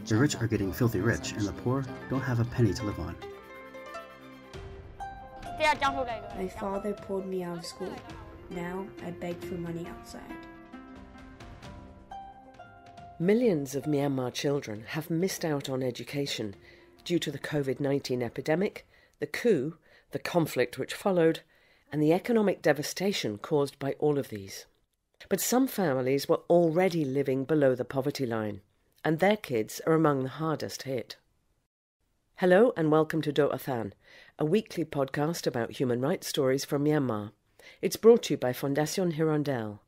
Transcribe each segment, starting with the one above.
The rich are getting filthy rich, and the poor don't have a penny to live on. My father pulled me out of school. Now I beg for money outside. Millions of Myanmar children have missed out on education due to the COVID-19 epidemic, the coup, the conflict which followed, and the economic devastation caused by all of these. But some families were already living below the poverty line, and their kids are among the hardest hit. Hello and welcome to Do Athan, a weekly podcast about human rights stories from Myanmar. It's brought to you by Fondation Hirondelle.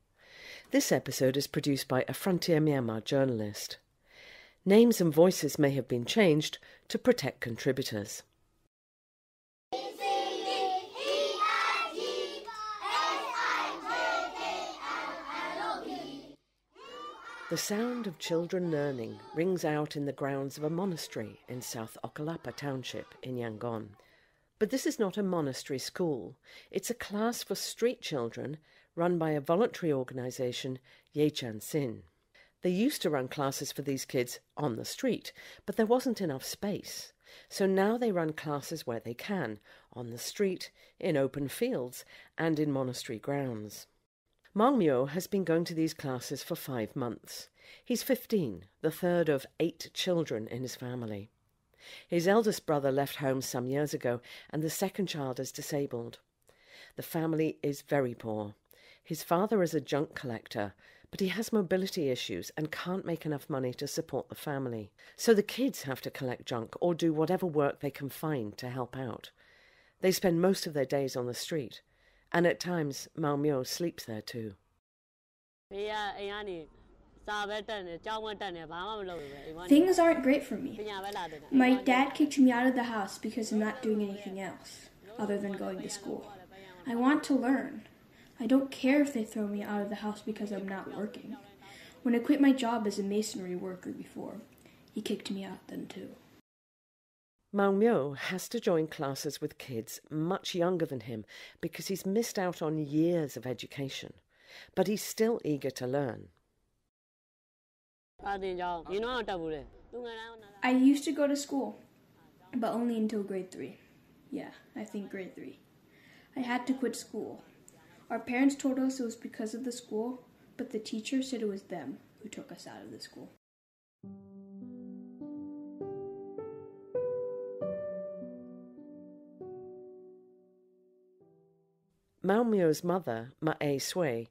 This episode is produced by a Frontier Myanmar journalist. Names and voices may have been changed to protect contributors. The sound of children learning rings out in the grounds of a monastery in South Okalapa Township in Yangon. But this is not a monastery school. It's a class for street children run by a voluntary organisation, Yechan Sin. They used to run classes for these kids on the street, but there wasn't enough space. So now they run classes where they can, on the street, in open fields, and in monastery grounds. Maung Myo has been going to these classes for 5 months. He's 15, the third of 8 children in his family. His eldest brother left home some years ago, and the second child is disabled. The family is very poor. His father is a junk collector, but he has mobility issues and can't make enough money to support the family. So the kids have to collect junk or do whatever work they can find to help out. They spend most of their days on the street. And at times, Maung Myo sleeps there too. Things aren't great for me. My dad kicked me out of the house because I'm not doing anything else, other than going to school. I want to learn. I don't care if they throw me out of the house because I'm not working. When I quit my job as a masonry worker before, he kicked me out then too. Maung Myo has to join classes with kids much younger than him because he's missed out on years of education. But he's still eager to learn. I used to go to school, but only until grade 3. Yeah, I think grade 3. I had to quit school. Our parents told us it was because of the school, but the teacher said it was them who took us out of the school. Maung Myo's mother, Ma-ae Sway,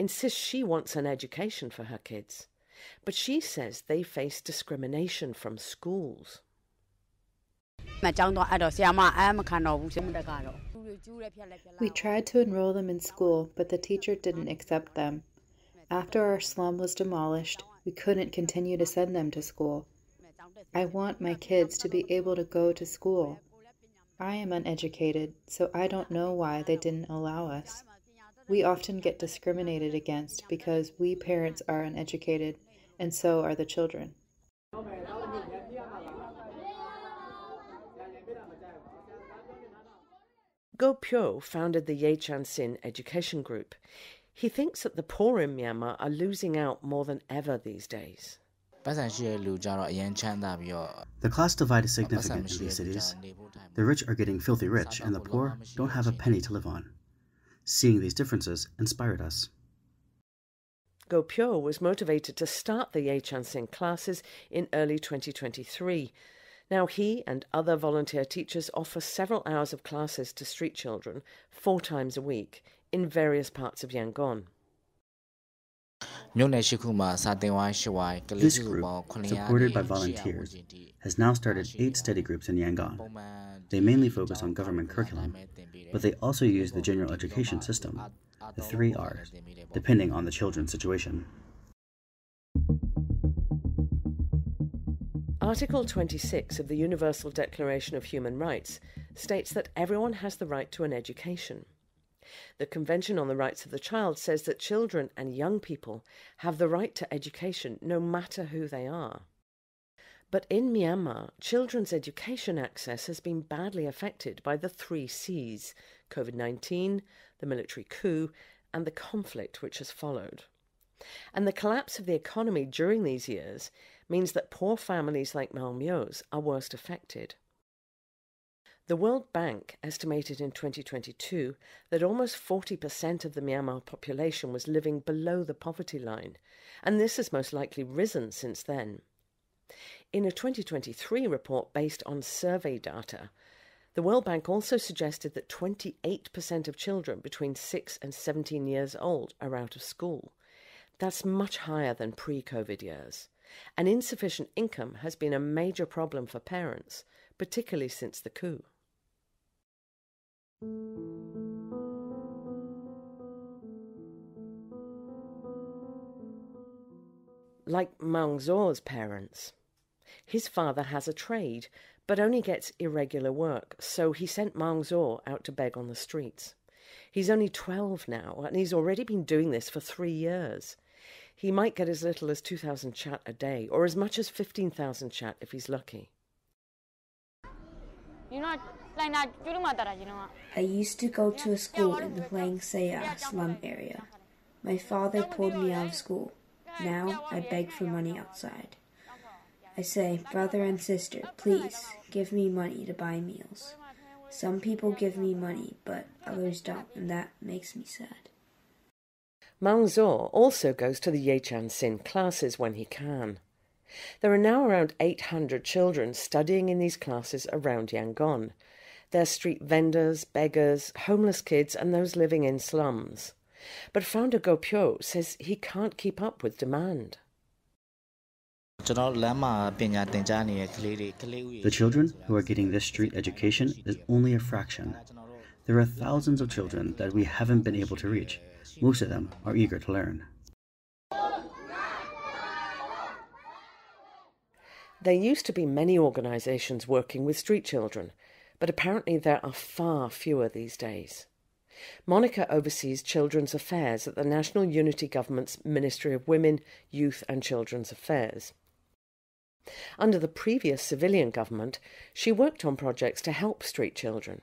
insists she wants an education for her kids, but she says they face discrimination from schools. We tried to enroll them in school, but the teacher didn't accept them. After our slum was demolished, we couldn't continue to send them to school. I want my kids to be able to go to school. I am uneducated, so I don't know why they didn't allow us. We often get discriminated against because we parents are uneducated, and so are the children. Kho Phyo founded the Yechan Sin education group. He thinks that the poor in Myanmar are losing out more than ever these days. The class divide is significant in these cities. The rich are getting filthy rich, and the poor don't have a penny to live on. Seeing these differences inspired us. Kho Phyo was motivated to start the Yechan Sin classes in early 2023. Now he and other volunteer teachers offer several hours of classes to street children 4 times a week in various parts of Yangon. This group, supported by volunteers, has now started 8 study groups in Yangon. They mainly focus on government curriculum, but they also use the general education system, the 3 R's, depending on the children's situation. Article 26 of the Universal Declaration of Human Rights states that everyone has the right to an education. The Convention on the Rights of the Child says that children and young people have the right to education no matter who they are. But in Myanmar, children's education access has been badly affected by the 3 Cs: COVID-19, the military coup, and the conflict which has followed. And the collapse of the economy during these years means that poor families like Maung Myo's are worst affected. The World Bank estimated in 2022 that almost 40% of the Myanmar population was living below the poverty line, and this has most likely risen since then. In a 2023 report based on survey data, the World Bank also suggested that 28% of children between 6 and 17 years old are out of school. That's much higher than pre-COVID years. And insufficient income has been a major problem for parents, particularly since the coup. Like Maung Zaw's parents. His father has a trade, but only gets irregular work, so he sent Maung Zaw out to beg on the streets. He's only 12 now, and he's already been doing this for 3 years. He might get as little as 2,000 kyat a day, or as much as 15,000 kyat if he's lucky. I used to go to a school in the Maung Zaw slum area. My father pulled me out of school. Now I beg for money outside. I say, brother and sister, please, give me money to buy meals. Some people give me money, but others don't, and that makes me sad. Maung Zaw also goes to the Yechan Sin classes when he can. There are now around 800 children studying in these classes around Yangon. They're street vendors, beggars, homeless kids, and those living in slums. But founder Kho Phyo says he can't keep up with demand. The children who are getting this street education is only a fraction. There are thousands of children that we haven't been able to reach. Most of them are eager to learn. There used to be many organisations working with street children, but apparently there are far fewer these days. Monica oversees children's affairs at the National Unity Government's Ministry of Women, Youth and Children's Affairs. Under the previous civilian government, she worked on projects to help street children.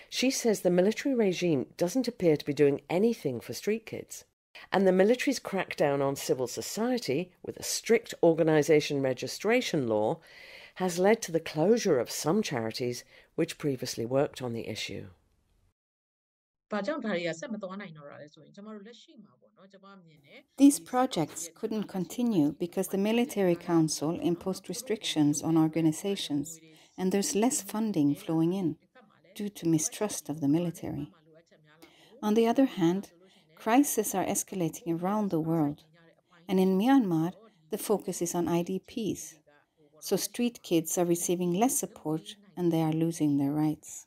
She says the military regime doesn't appear to be doing anything for street kids. And the military's crackdown on civil society, with a strict organisation registration law, has led to the closure of some charities which previously worked on the issue. These projects couldn't continue because the Military Council imposed restrictions on organizations, and there's less funding flowing in due to mistrust of the military. On the other hand, crises are escalating around the world, and in Myanmar, the focus is on IDPs. So street kids are receiving less support and they are losing their rights.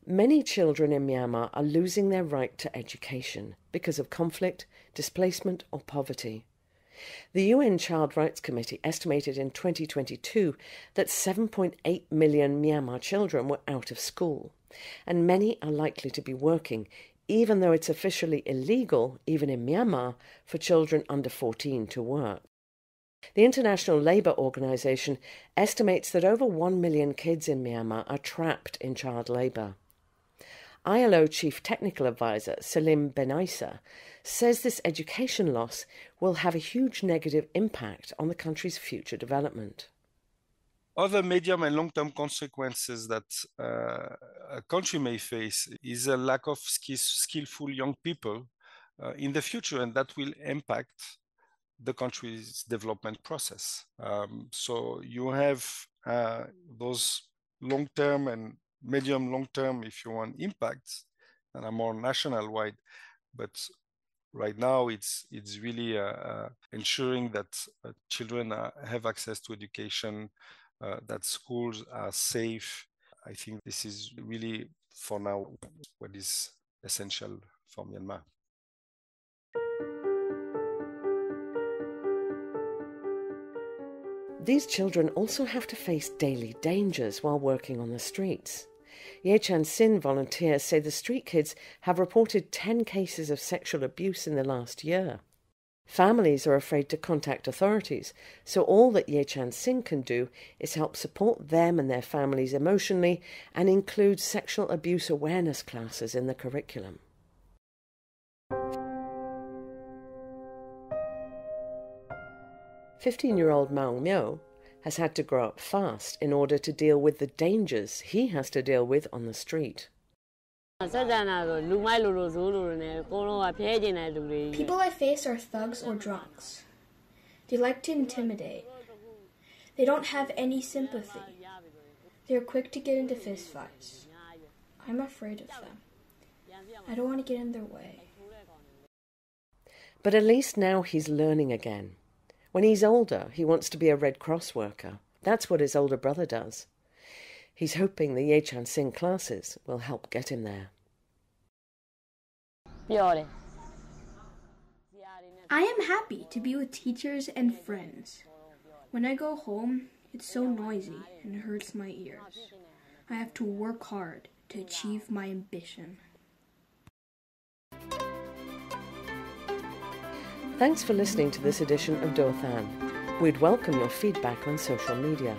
Many children in Myanmar are losing their right to education because of conflict, displacement or poverty. The UN Child Rights Committee estimated in 2022 that 7.8 million Myanmar children were out of school, and many are likely to be working, even though it's officially illegal, even in Myanmar, for children under 14 to work. The International Labour Organization estimates that over 1 million kids in Myanmar are trapped in child labour. ILO Chief Technical Advisor Salim Benaisa says this education loss will have a huge negative impact on the country's future development. Other medium and long-term consequences that a country may face is a lack of skillful young people in the future, and that will impact the country's development process. So you have those long-term and medium long-term, if you want, impacts that are more national-wide. But right now, it's really ensuring that children have access to education, that schools are safe. I think this is really, for now, what is essential for Myanmar. These children also have to face daily dangers while working on the streets. Yechan Sin volunteers say the street kids have reported 10 cases of sexual abuse in the last year. Families are afraid to contact authorities, so all that Ye Chan Sing can do is help support them and their families emotionally and include sexual abuse awareness classes in the curriculum. "15-year-old Maung Myo has had to grow up fast in order to deal with the dangers he has to deal with on the street. People I face are thugs or drunks. They like to intimidate. They don't have any sympathy. They're quick to get into fistfights. I'm afraid of them. I don't want to get in their way." But at least now he's learning again. When he's older, he wants to be a Red Cross worker. That's what his older brother does. He's hoping the Ye Chan Sing classes will help get him there. I am happy to be with teachers and friends. When I go home, it's so noisy and it hurts my ears. I have to work hard to achieve my ambition. Thanks for listening to this edition of Do Than. We'd welcome your feedback on social media.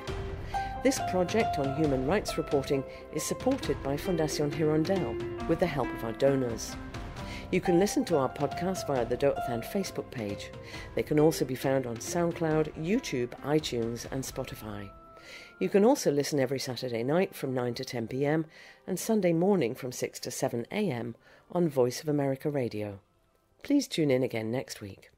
This project on human rights reporting is supported by Fondation Hirondelle with the help of our donors. You can listen to our podcast via the Do Than Facebook page. They can also be found on SoundCloud, YouTube, iTunes and Spotify. You can also listen every Saturday night from 9 to 10 p.m. and Sunday morning from 6 to 7 a.m. on Voice of America Radio. Please tune in again next week.